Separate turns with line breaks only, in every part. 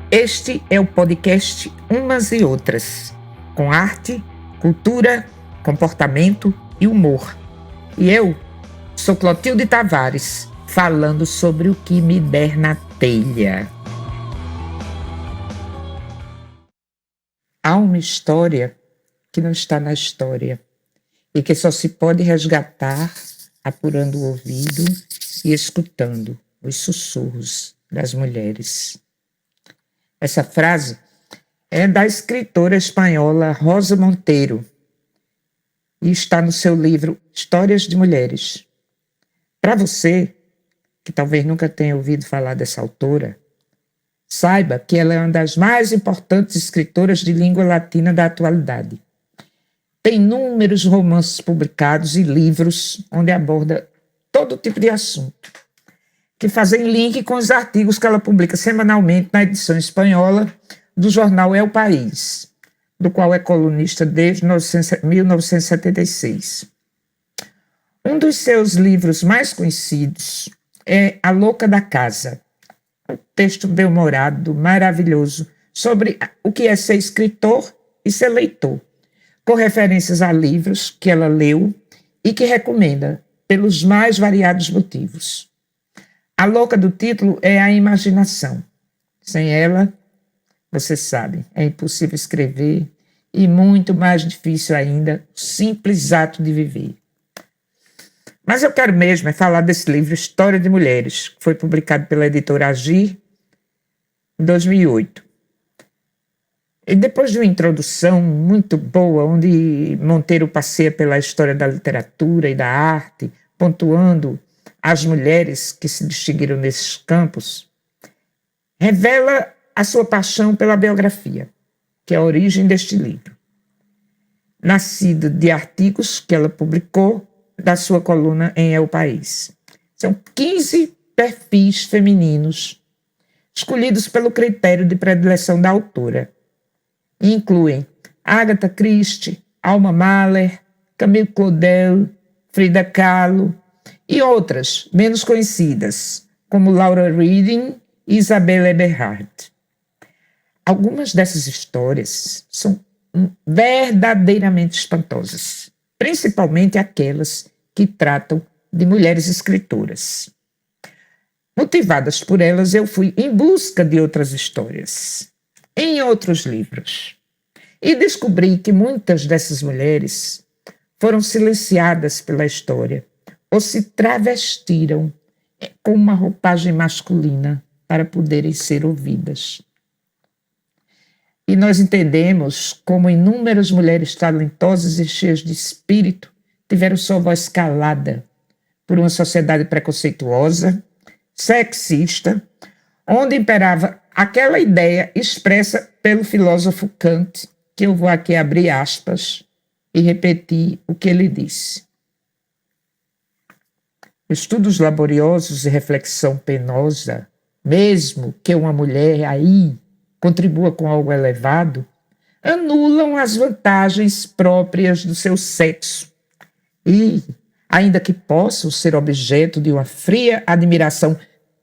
Este é o podcast Umas e Outras, com arte, cultura, comportamento e humor. E eu sou Clotilde Tavares, falando sobre o que me der na telha. Há uma história que não está na história e que só se pode resgatar apurando o ouvido e escutando os sussurros das mulheres. Essa frase é da escritora espanhola Rosa Monteiro e está no seu livro Histórias de Mulheres. Para você, que talvez nunca tenha ouvido falar dessa autora, saiba que ela é uma das mais importantes escritoras de língua latina da atualidade. Tem inúmeros romances publicados e livros onde aborda todo tipo de assunto, que fazem link com os artigos que ela publica semanalmente na edição espanhola do jornal El País, do qual é colunista desde 1976. Um dos seus livros mais conhecidos é A Louca da Casa, um texto bem-humorado, maravilhoso, sobre o que é ser escritor e ser leitor, com referências a livros que ela leu e que recomenda pelos mais variados motivos. A louca do título é a imaginação. Sem ela, você sabe, é impossível escrever e muito mais difícil ainda o simples ato de viver. Mas eu quero mesmo falar desse livro História de Mulheres, que foi publicado pela editora Agir em 2008. E depois de uma introdução muito boa, onde Monteiro passeia pela história da literatura e da arte, pontuando as mulheres que se distinguiram nesses campos, revela a sua paixão pela biografia, que é a origem deste livro. Nascido de artigos que ela publicou da sua coluna em El País. São 15 perfis femininos, escolhidos pelo critério de predileção da autora. E incluem Agatha Christie, Alma Mahler, Camille Claudel, Frida Kahlo, e outras, menos conhecidas, como Laura Reading e Isabelle Eberhardt. Algumas dessas histórias são verdadeiramente espantosas, principalmente aquelas que tratam de mulheres escritoras. Motivadas por elas, eu fui em busca de outras histórias, em outros livros, e descobri que muitas dessas mulheres foram silenciadas pela história, ou se travestiram com uma roupagem masculina para poderem ser ouvidas. E nós entendemos como inúmeras mulheres talentosas e cheias de espírito tiveram sua voz calada por uma sociedade preconceituosa, sexista, onde imperava aquela ideia expressa pelo filósofo Kant, que eu vou aqui abrir aspas e repetir o que ele disse. Estudos laboriosos e reflexão penosa, mesmo que uma mulher aí contribua com algo elevado, anulam as vantagens próprias do seu sexo e, ainda que possam ser objeto de uma fria admiração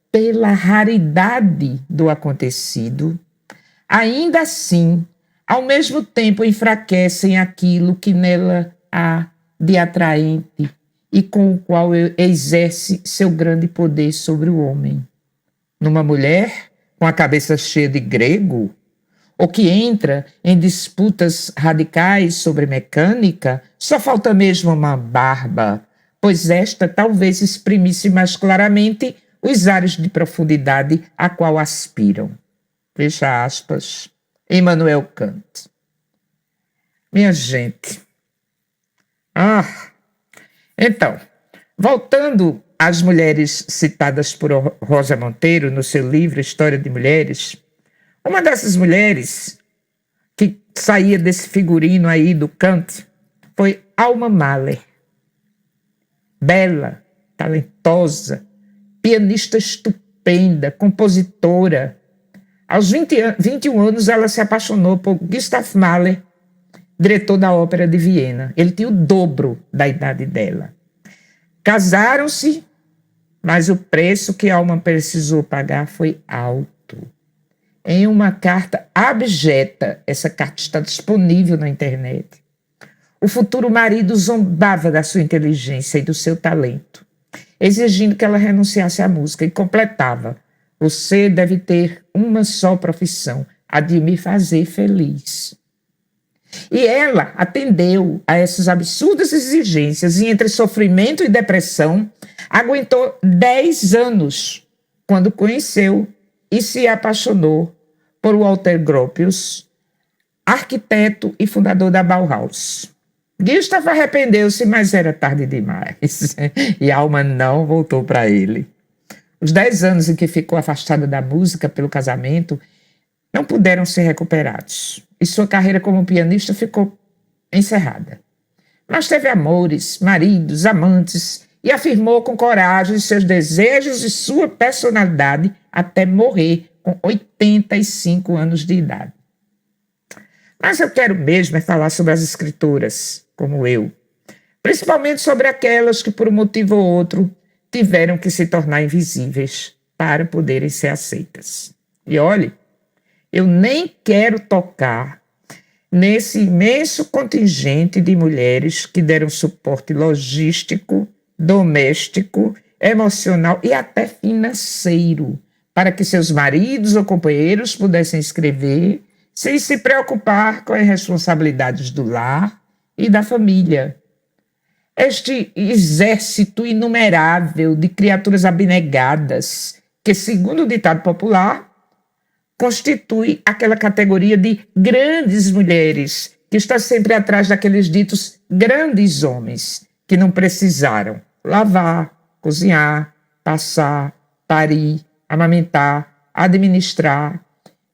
pela raridade do acontecido, ainda assim, ao mesmo tempo enfraquecem aquilo que nela há de atraente e com o qual exerce seu grande poder sobre o homem. Numa mulher com a cabeça cheia de grego, ou que entra em disputas radicais sobre mecânica, só falta mesmo uma barba, pois esta talvez exprimisse mais claramente os ares de profundidade a qual aspiram. Fecha aspas, Immanuel Kant. Minha gente, então, voltando às mulheres citadas por Rosa Monteiro no seu livro História de Mulheres, uma dessas mulheres que saía desse figurino aí do Kant foi Alma Mahler. Bela, talentosa, pianista estupenda, compositora. Aos 21 anos ela se apaixonou por Gustav Mahler, diretor da Ópera de Viena. Ele tinha o dobro da idade dela. Casaram-se, mas o preço que Alma precisou pagar foi alto. em uma carta abjeta. Essa carta está disponível na internet. O futuro marido zombava da sua inteligência e do seu talento, exigindo que ela renunciasse à música, e completava: você deve ter uma só profissão, a de me fazer feliz. E ela atendeu a essas absurdas exigências e, entre sofrimento e depressão, aguentou 10 anos, quando conheceu e se apaixonou por Walter Gropius, arquiteto e fundador da Bauhaus. Gustav arrependeu-se, mas era tarde demais e a alma não voltou para ele. Os 10 anos em que ficou afastada da música pelo casamento não puderam ser recuperados e sua carreira como pianista ficou encerrada. Mas teve amores, maridos, amantes e afirmou com coragem seus desejos e sua personalidade até morrer com 85 anos de idade. Mas eu quero mesmo é falar sobre as escritoras, como eu, principalmente sobre aquelas que, por um motivo ou outro, tiveram que se tornar invisíveis para poderem ser aceitas. E olhe, eu nem quero tocar nesse imenso contingente de mulheres que deram suporte logístico, doméstico, emocional e até financeiro para que seus maridos ou companheiros pudessem escrever sem se preocupar com as responsabilidades do lar e da família. Este exército inumerável de criaturas abnegadas que, segundo o ditado popular, constitui aquela categoria de grandes mulheres que está sempre atrás daqueles ditos grandes homens que não precisaram lavar, cozinhar, passar, parir, amamentar, administrar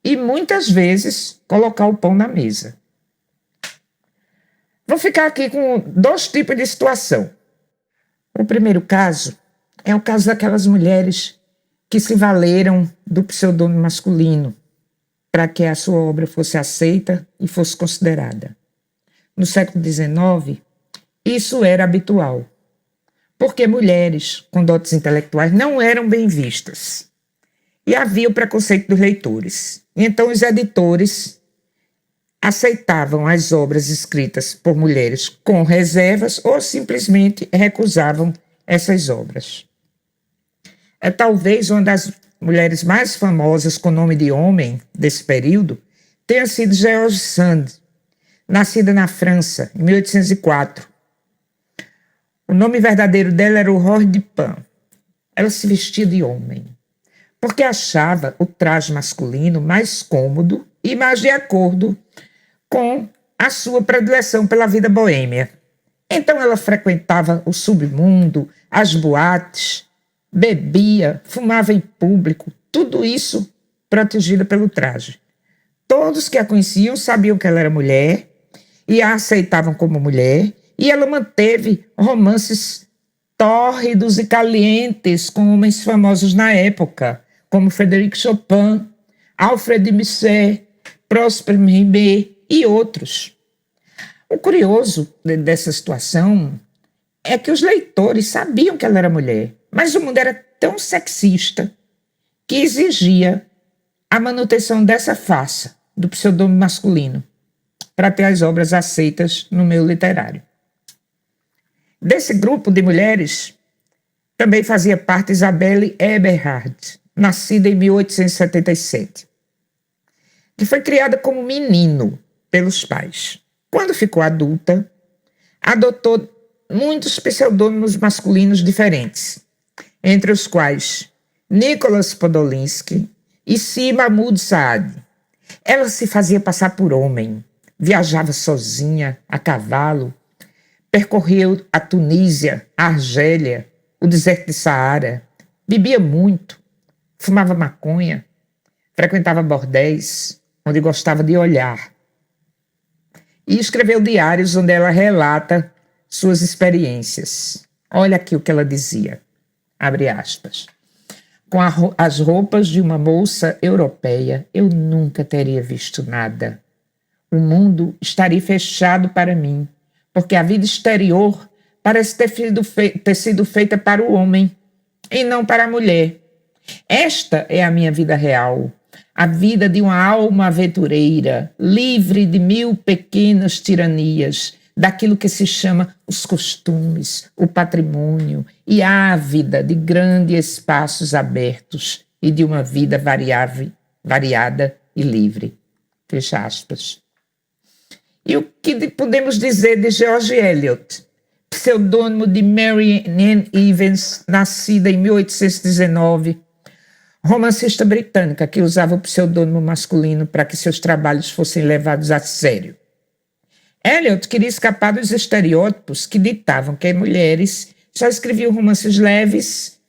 e muitas vezes colocar o pão na mesa. Vou ficar aqui com 2 tipos de situação. O primeiro caso é o caso daquelas mulheres que se valeram do pseudônimo masculino para que a sua obra fosse aceita e fosse considerada. No século XIX, isso era habitual, porque mulheres com dotes intelectuais não eram bem vistas. E havia o preconceito dos leitores. Então os editores aceitavam as obras escritas por mulheres com reservas ou simplesmente recusavam essas obras. É talvez uma das mulheres mais famosas com nome de homem desse período tenha sido George Sand, nascida na França em 1804. O nome verdadeiro dela era Aurore Dupin. Ela se vestia de homem, porque achava o traje masculino mais cômodo e mais de acordo com a sua predileção pela vida boêmia. Então ela frequentava o submundo, as boates, bebia, fumava em público, tudo isso protegida pelo traje. Todos que a conheciam sabiam que ela era mulher e a aceitavam como mulher, e ela manteve romances tórridos e calientes com homens famosos na época, como Frédéric Chopin, Alfred de Musset, Prosper Mérimée e outros. O curioso dessa situação é que os leitores sabiam que ela era mulher, mas o mundo era tão sexista que exigia a manutenção dessa farsa do pseudônimo masculino para ter as obras aceitas no meio literário. Desse grupo de mulheres também fazia parte Isabelle Eberhard, nascida em 1877, que foi criada como menino pelos pais. Quando ficou adulta, adotou muitos pseudônimos masculinos diferentes, entre os quais Nicholas Podolinsky e Si Mahmoud Saad. Ela se fazia passar por homem, viajava sozinha, a cavalo, percorreu a Tunísia, a Argélia, o deserto de Saara, bebia muito, fumava maconha, frequentava bordéis, onde gostava de olhar. E escreveu diários onde ela relata suas experiências. Olha aqui o que ela dizia, abre aspas. Com as roupas de uma moça europeia, eu nunca teria visto nada. O mundo estaria fechado para mim, porque a vida exterior parece ter sido feita para o homem e não para a mulher. Esta é a minha vida real, a vida de uma alma aventureira, livre de mil pequenas tiranias, daquilo que se chama os costumes, o patrimônio, e ávida de grandes espaços abertos e de uma vida variada e livre. Fecha aspas. E o que podemos dizer de George Eliot, pseudônimo de Mary Ann Evans, nascida em 1819, romancista britânica que usava o pseudônimo masculino para que seus trabalhos fossem levados a sério. Eliot queria escapar dos estereótipos que ditavam que mulheres só escreviam romances leves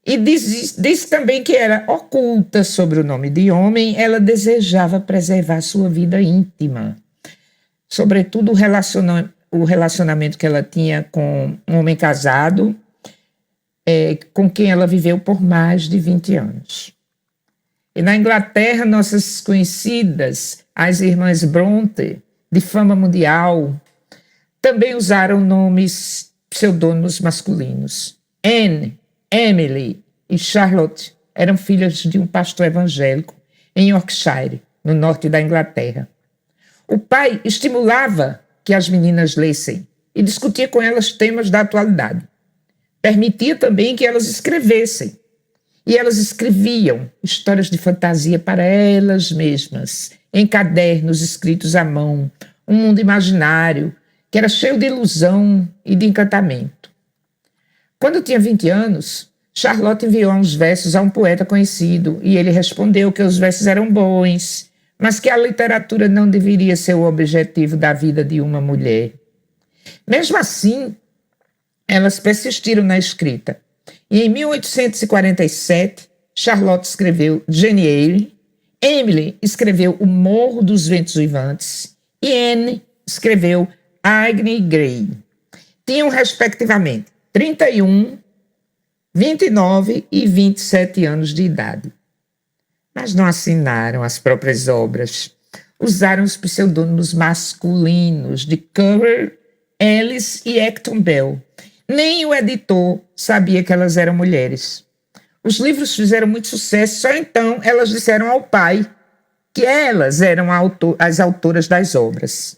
e disse também que era oculta sobre o nome de homem, ela desejava preservar sua vida íntima, sobretudo o relacionamento que ela tinha com um homem casado, com quem ela viveu por mais de 20 anos. E na Inglaterra, nossas conhecidas, as irmãs Bronte, de fama mundial, também usaram pseudônimos masculinos. Anne, Emily e Charlotte eram filhas de um pastor evangélico em Yorkshire, no norte da Inglaterra. O pai estimulava que as meninas lessem e discutia com elas temas da atualidade. Permitia também que elas escrevessem. E elas escreviam histórias de fantasia para elas mesmas, em cadernos escritos à mão, um mundo imaginário que era cheio de ilusão e de encantamento. Quando tinha 20 anos, Charlotte enviou uns versos a um poeta conhecido e ele respondeu que os versos eram bons, mas que a literatura não deveria ser o objetivo da vida de uma mulher. Mesmo assim, elas persistiram na escrita. E em 1847, Charlotte escreveu Jane Eyre, Emily escreveu O Morro dos Ventos Uivantes e Anne escreveu Agni Grey. Tinham, respectivamente, 31, 29 e 27 anos de idade. Mas não assinaram as próprias obras. Usaram os pseudônimos masculinos de Currer, Ellis e Acton Bell. Nem o editor sabia que elas eram mulheres. Os livros fizeram muito sucesso, só então elas disseram ao pai que elas eram as autoras das obras.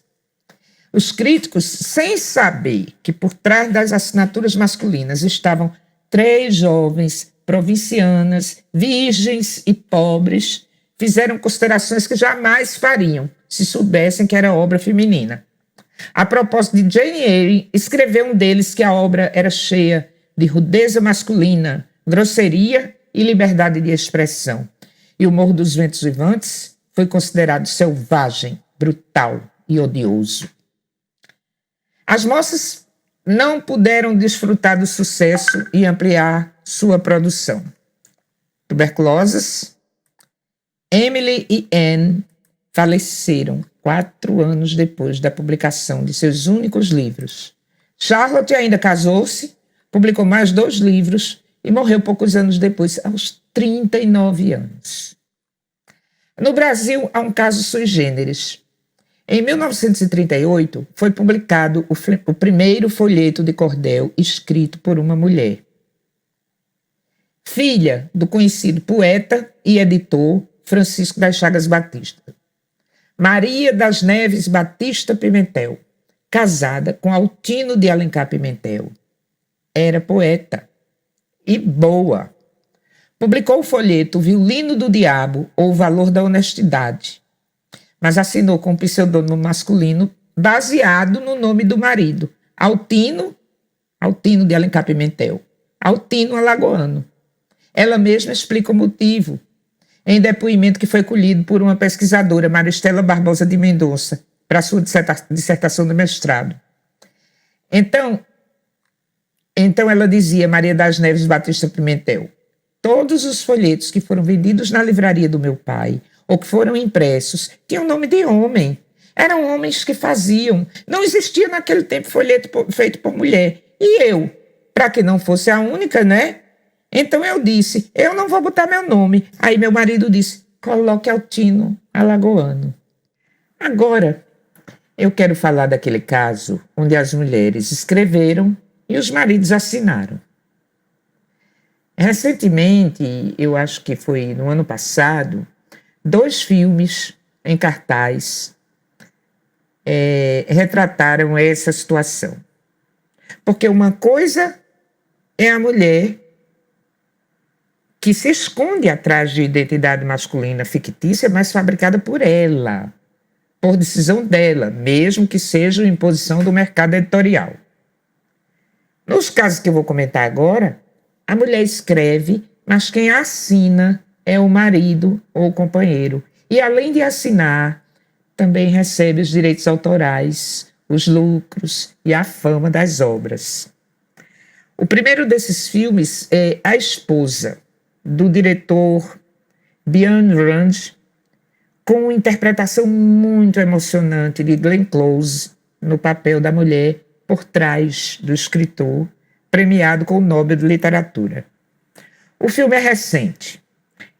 Os críticos, sem saber que por trás das assinaturas masculinas estavam 3 jovens provincianas, virgens e pobres, fizeram considerações que jamais fariam se soubessem que era obra feminina. A propósito de Jane Eyre, escreveu um deles que a obra era cheia de rudeza masculina, grosseria e liberdade de expressão. E O Morro dos Ventos Uivantes foi considerado selvagem, brutal e odioso. As moças não puderam desfrutar do sucesso e ampliar sua produção. Tuberculosas, Emily e Anne faleceram 4 anos depois da publicação de seus únicos livros. Charlotte ainda casou-se, publicou mais 2 livros e morreu poucos anos depois, aos 39 anos. No Brasil, há um caso sui generis. Em 1938, foi publicado o primeiro folheto de cordel escrito por uma mulher. Filha do conhecido poeta e editor Francisco das Chagas Batista. Maria das Neves Batista Pimentel, casada com Altino de Alencar Pimentel. Era poeta e boa. Publicou o folheto Violino do Diabo ou O Valor da Honestidade, mas assinou com um pseudônimo masculino baseado no nome do marido, Altino de Alencar Pimentel, Altino Alagoano. Ela mesma explica o motivo em depoimento que foi colhido por uma pesquisadora, Maristela Barbosa de Mendonça, para sua dissertação de mestrado. Então ela dizia, Maria das Neves Batista Pimentel, todos os folhetos que foram vendidos na livraria do meu pai, ou que foram impressos, tinham nome de homem. Eram homens que faziam. Não existia naquele tempo folheto feito por mulher. E eu, para que não fosse a única, né? Então eu disse, eu não vou botar meu nome. Aí meu marido disse, coloque Altino Alagoano. Agora, eu quero falar daquele caso onde as mulheres escreveram e os maridos assinaram. Recentemente, eu acho que foi no ano passado, 2 filmes em cartaz retrataram essa situação. Porque uma coisa é a mulher que se esconde atrás de identidade masculina fictícia, mas fabricada por ela, por decisão dela, mesmo que seja imposição do mercado editorial. Nos casos que eu vou comentar agora, a mulher escreve, mas quem assina é o marido ou o companheiro. E além de assinar, também recebe os direitos autorais, os lucros e a fama das obras. O primeiro desses filmes é A Esposa, do diretor Bjørn Rund, com uma interpretação muito emocionante de Glenn Close no papel da mulher por trás do escritor, premiado com o Nobel de Literatura. O filme é recente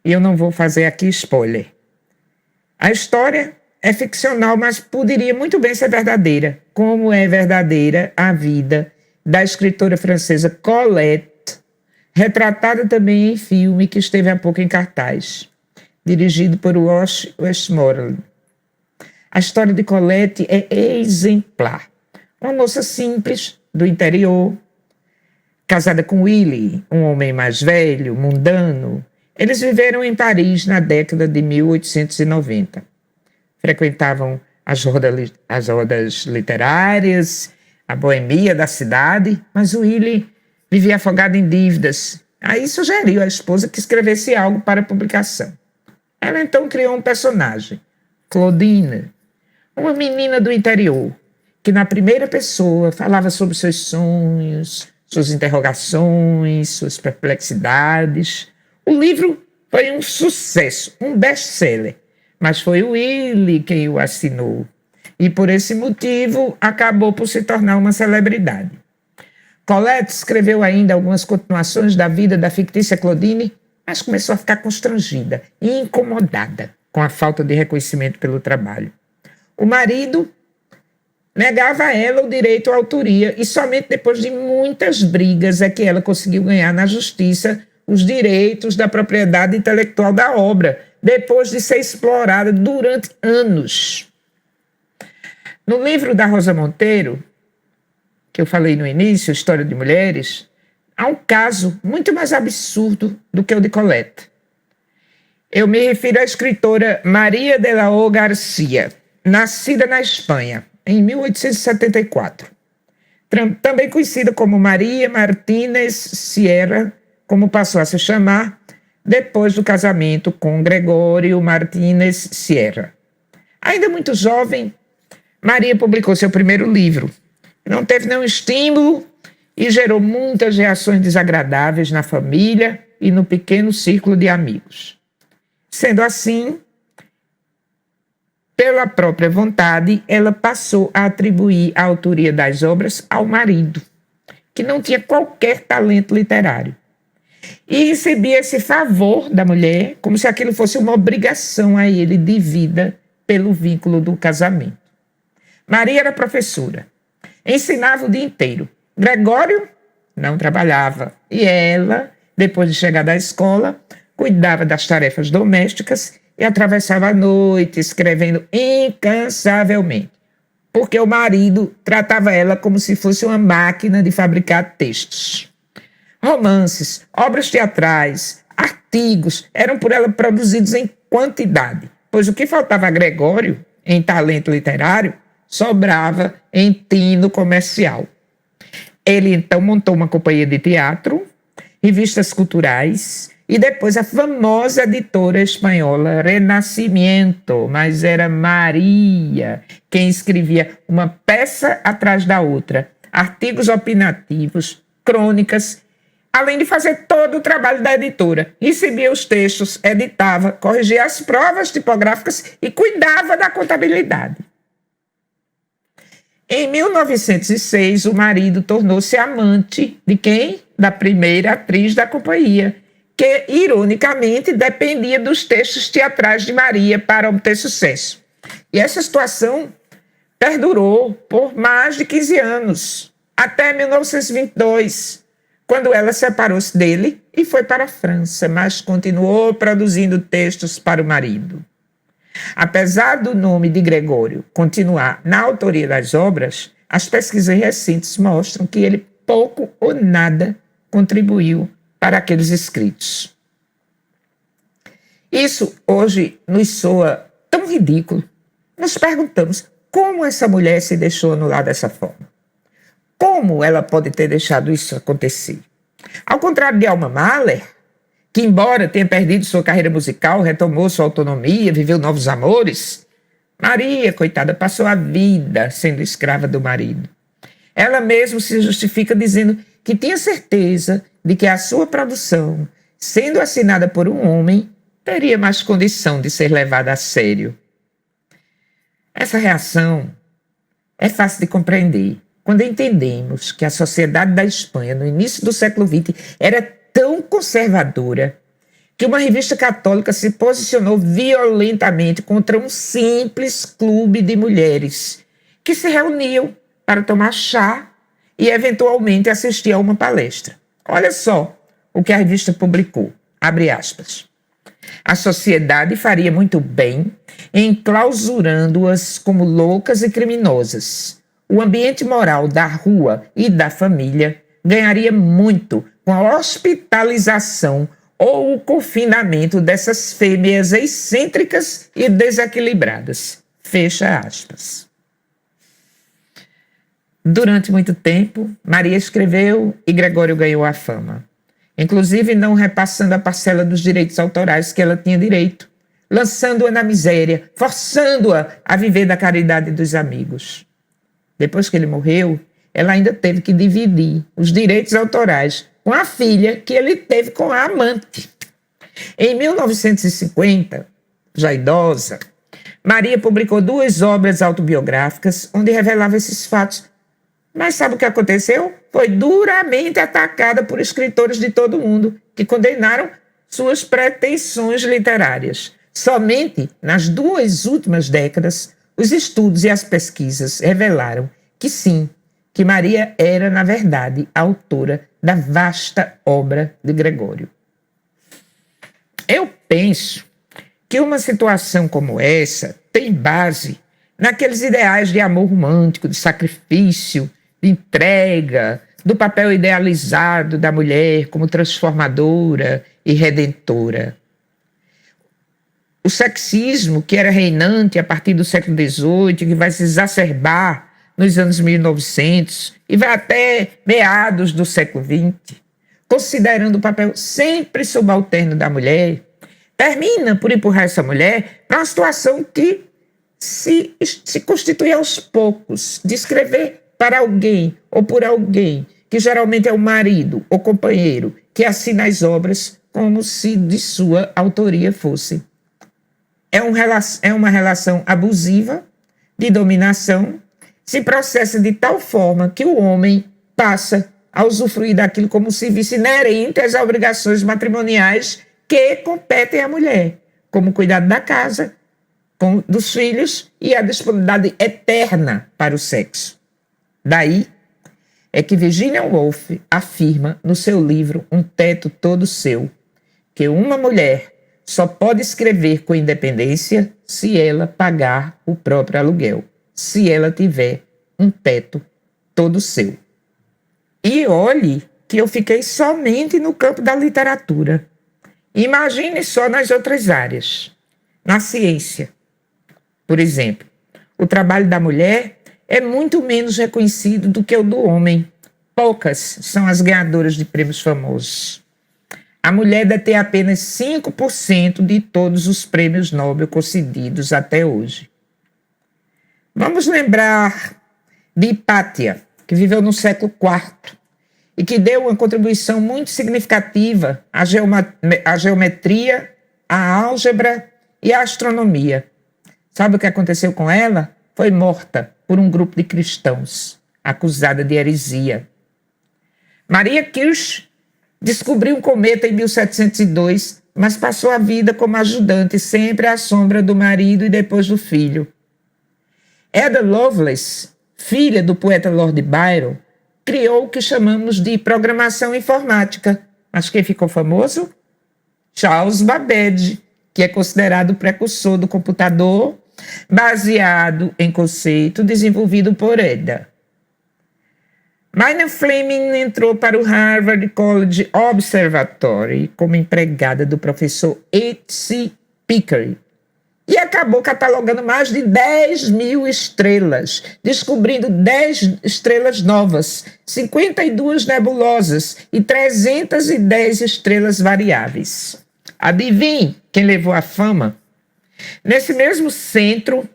e eu não vou fazer aqui spoiler. A história é ficcional, mas poderia muito bem ser verdadeira, como é verdadeira a vida da escritora francesa Colette, retratada também em filme que esteve há pouco em cartaz, dirigido por Wash Westmoreland. A história de Colette é exemplar. Uma moça simples, do interior, casada com Willy, um homem mais velho, mundano. Eles viveram em Paris na década de 1890. Frequentavam as rodas literárias, a boemia da cidade, mas Willy vivia afogado em dívidas. Aí sugeriu à esposa que escrevesse algo para publicação. Ela então criou um personagem, Claudine, uma menina do interior, que na primeira pessoa falava sobre seus sonhos, suas interrogações, suas perplexidades. O livro foi um sucesso, um best-seller, mas foi o Willy quem o assinou. E por esse motivo acabou por se tornar uma celebridade. Colette escreveu ainda algumas continuações da vida da fictícia Claudine, mas começou a ficar constrangida e incomodada com a falta de reconhecimento pelo trabalho. O marido negava a ela o direito à autoria e somente depois de muitas brigas é que ela conseguiu ganhar na justiça os direitos da propriedade intelectual da obra, depois de ser explorada durante anos. No livro da Rosa Monteiro, que eu falei no início, História de Mulheres, há um caso muito mais absurdo do que o de Colette. Eu me refiro à escritora Maria de la O Garcia, nascida na Espanha, em 1874. Também conhecida como Maria Martínez Sierra, como passou a se chamar depois do casamento com Gregório Martínez Sierra. Ainda muito jovem, Maria publicou seu primeiro livro. Não teve nenhum estímulo e gerou muitas reações desagradáveis na família e no pequeno círculo de amigos. Sendo assim, pela própria vontade, ela passou a atribuir a autoria das obras ao marido, que não tinha qualquer talento literário. E recebia esse favor da mulher como se aquilo fosse uma obrigação a ele de vida pelo vínculo do casamento. Maria era professora, ensinava o dia inteiro. Gregório não trabalhava e ela, depois de chegar da escola, cuidava das tarefas domésticas e atravessava a noite escrevendo incansavelmente, porque o marido tratava ela como se fosse uma máquina de fabricar textos. Romances, obras teatrais, artigos eram por ela produzidos em quantidade, pois o que faltava a Gregório, em talento literário, sobrava em tino comercial. Ele então montou uma companhia de teatro, revistas culturais e depois a famosa editora espanhola Renascimento, mas era Maria quem escrevia uma peça atrás da outra, artigos opinativos, crônicas, além de fazer todo o trabalho da editora. Recebia os textos, editava, corrigia as provas tipográficas e cuidava da contabilidade. Em 1906, o marido tornou-se amante de quem? Da primeira atriz da companhia, que, ironicamente, dependia dos textos teatrais de Maria para obter sucesso. E essa situação perdurou por mais de 15 anos, até 1922, quando ela separou-se dele e foi para a França, mas continuou produzindo textos para o marido. Apesar do nome de Gregório continuar na autoria das obras, as pesquisas recentes mostram que ele pouco ou nada contribuiu para aqueles escritos. Isso hoje nos soa tão ridículo. Nos perguntamos como essa mulher se deixou anular dessa forma. Como ela pode ter deixado isso acontecer? Ao contrário de Alma Mahler, que embora tenha perdido sua carreira musical, retomou sua autonomia, viveu novos amores, Maria, coitada, passou a vida sendo escrava do marido. Ela mesma se justifica dizendo que tinha certeza de que a sua produção, sendo assinada por um homem, teria mais condição de ser levada a sério. Essa reação é fácil de compreender quando entendemos que a sociedade da Espanha, no início do século XX, era tão conservadora que uma revista católica se posicionou violentamente contra um simples clube de mulheres que se reuniam para tomar chá e, eventualmente, assistir a uma palestra. Olha só o que a revista publicou, abre aspas. A sociedade faria muito bem enclausurando-as como loucas e criminosas. O ambiente moral da rua e da família ganharia muito com a hospitalização ou o confinamento dessas fêmeas excêntricas e desequilibradas. Fecha aspas. Durante muito tempo, Maria escreveu e Gregório ganhou a fama. Inclusive não repassando a parcela dos direitos autorais que ela tinha direito, lançando-a na miséria, forçando-a a viver da caridade dos amigos. Depois que ele morreu, ela ainda teve que dividir os direitos autorais com a filha que ele teve com a amante. Em 1950, já idosa, Maria publicou 2 obras autobiográficas onde revelava esses fatos. Mas sabe o que aconteceu? Foi duramente atacada por escritores de todo o mundo que condenaram suas pretensões literárias. Somente nas 2 últimas décadas, os estudos e as pesquisas revelaram que sim, que Maria era, na verdade, a autora da vasta obra de Gregório. Eu penso que uma situação como essa tem base naqueles ideais de amor romântico, de sacrifício, de entrega, do papel idealizado da mulher como transformadora e redentora. O sexismo, que era reinante a partir do século XVIII, que vai se exacerbar nos anos 1900 e vai até meados do século XX, considerando o papel sempre subalterno da mulher, termina por empurrar essa mulher para uma situação que se constitui aos poucos, de escrever para alguém ou por alguém, que geralmente é o marido ou companheiro, que assina as obras como se de sua autoria fosse. É uma relação abusiva, de dominação, se processa de tal forma que o homem passa a usufruir daquilo como se visse inerente às obrigações matrimoniais que competem à mulher, como cuidado da casa, dos filhos e a disponibilidade eterna para o sexo. Daí é que Virginia Woolf afirma no seu livro Um Teto Todo Seu que uma mulher só pode escrever com independência se ela pagar o próprio aluguel, se ela tiver um teto todo seu. E olhe que eu fiquei somente no campo da literatura. Imagine só nas outras áreas. Na ciência, por exemplo, o trabalho da mulher é muito menos reconhecido do que o do homem. Poucas são as ganhadoras de prêmios famosos. A mulher detém apenas 5% de todos os prêmios Nobel concedidos até hoje. Vamos lembrar de Hipátia, que viveu no século IV e que deu uma contribuição muito significativa à geometria, à álgebra e à astronomia. Sabe o que aconteceu com ela? Foi morta por um grupo de cristãos, acusada de heresia. Maria Kirch descobriu um cometa em 1702, mas passou a vida como ajudante, sempre à sombra do marido e depois do filho. Ada Lovelace, filha do poeta Lord Byron, criou o que chamamos de programação informática. Mas quem ficou famoso? Charles Babbage, que é considerado o precursor do computador, baseado em conceito desenvolvido por Ada. Minor Fleming entrou para o Harvard College Observatory como empregada do professor H.C. Pickering e acabou catalogando mais de 10.000 estrelas, descobrindo 10 estrelas novas, 52 nebulosas e 310 estrelas variáveis. Adivinhe quem levou a fama? Nesse mesmo centro,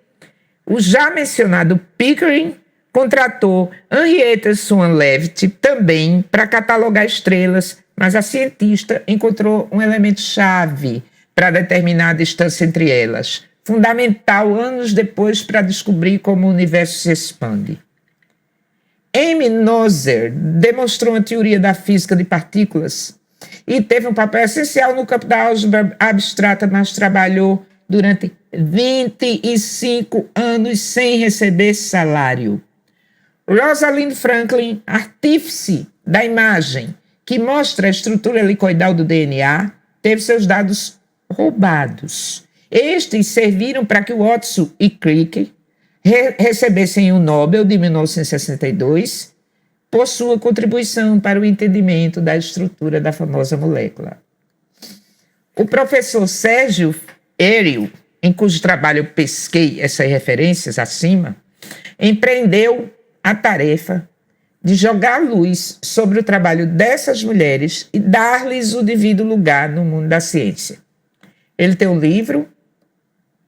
o já mencionado Pickering contratou Henrietta Swan Leavitt também para catalogar estrelas, mas a cientista encontrou um elemento-chave para determinar a distância entre elas, fundamental anos depois para descobrir como o universo se expande. Amy Noether demonstrou a teoria da física de partículas e teve um papel essencial no campo da álgebra abstrata, mas trabalhou durante 25 anos sem receber salário. Rosalind Franklin, artífice da imagem que mostra a estrutura helicoidal do DNA, teve seus dados roubados. Estes serviram para que Watson e Crick recebessem o Nobel de 1962 por sua contribuição para o entendimento da estrutura da famosa molécula. O professor Sérgio Ariel, em cujo trabalho eu pesquei essas referências acima, empreendeu a tarefa de jogar luz sobre o trabalho dessas mulheres e dar-lhes o devido lugar no mundo da ciência. Ele tem um livro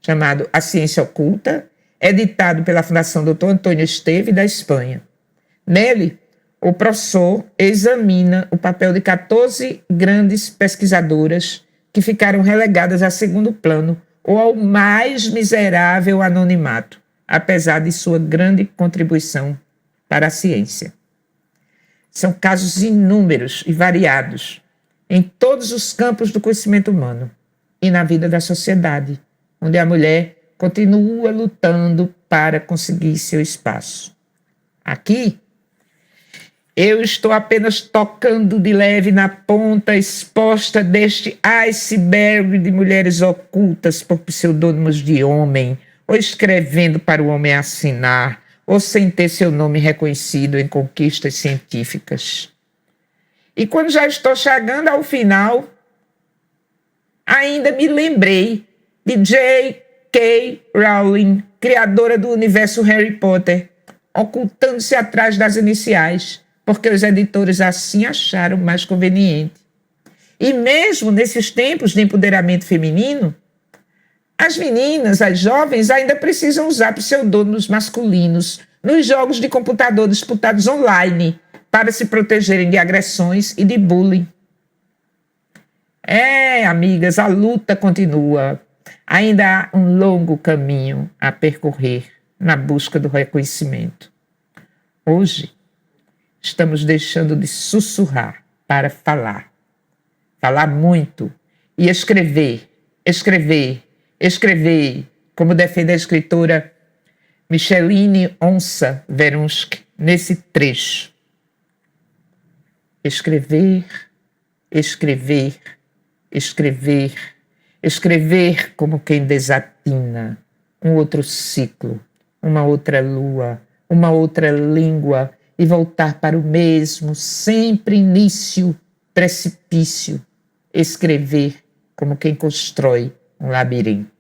chamado A Ciência Oculta, editado pela Fundação Dr. Antônio Esteve, da Espanha. Nele, o professor examina o papel de 14 grandes pesquisadoras que ficaram relegadas a segundo plano ou ao mais miserável anonimato, apesar de sua grande contribuição para a ciência. São casos inúmeros e variados em todos os campos do conhecimento humano e na vida da sociedade, onde a mulher continua lutando para conseguir seu espaço. Aqui, eu estou apenas tocando de leve na ponta exposta deste iceberg de mulheres ocultas por pseudônimos de homem, ou escrevendo para o homem assinar, ou sem ter seu nome reconhecido em conquistas científicas. E quando já estou chegando ao final, ainda me lembrei de J.K. Rowling, criadora do universo Harry Potter, ocultando-se atrás das iniciais, porque os editores assim acharam mais conveniente. E mesmo nesses tempos de empoderamento feminino, as meninas, as jovens, ainda precisam usar pseudônimos masculinos nos jogos de computador disputados online para se protegerem de agressões e de bullying. Amigas, a luta continua. Ainda há um longo caminho a percorrer na busca do reconhecimento. Hoje, estamos deixando de sussurrar para falar. Falar muito e escrever, como defende a escritora Micheline Onça-Verunsk nesse trecho. Escrever como quem desatina um outro ciclo, uma outra lua, uma outra língua e voltar para o mesmo, sempre início, precipício. Escrever como quem constrói um labirinto.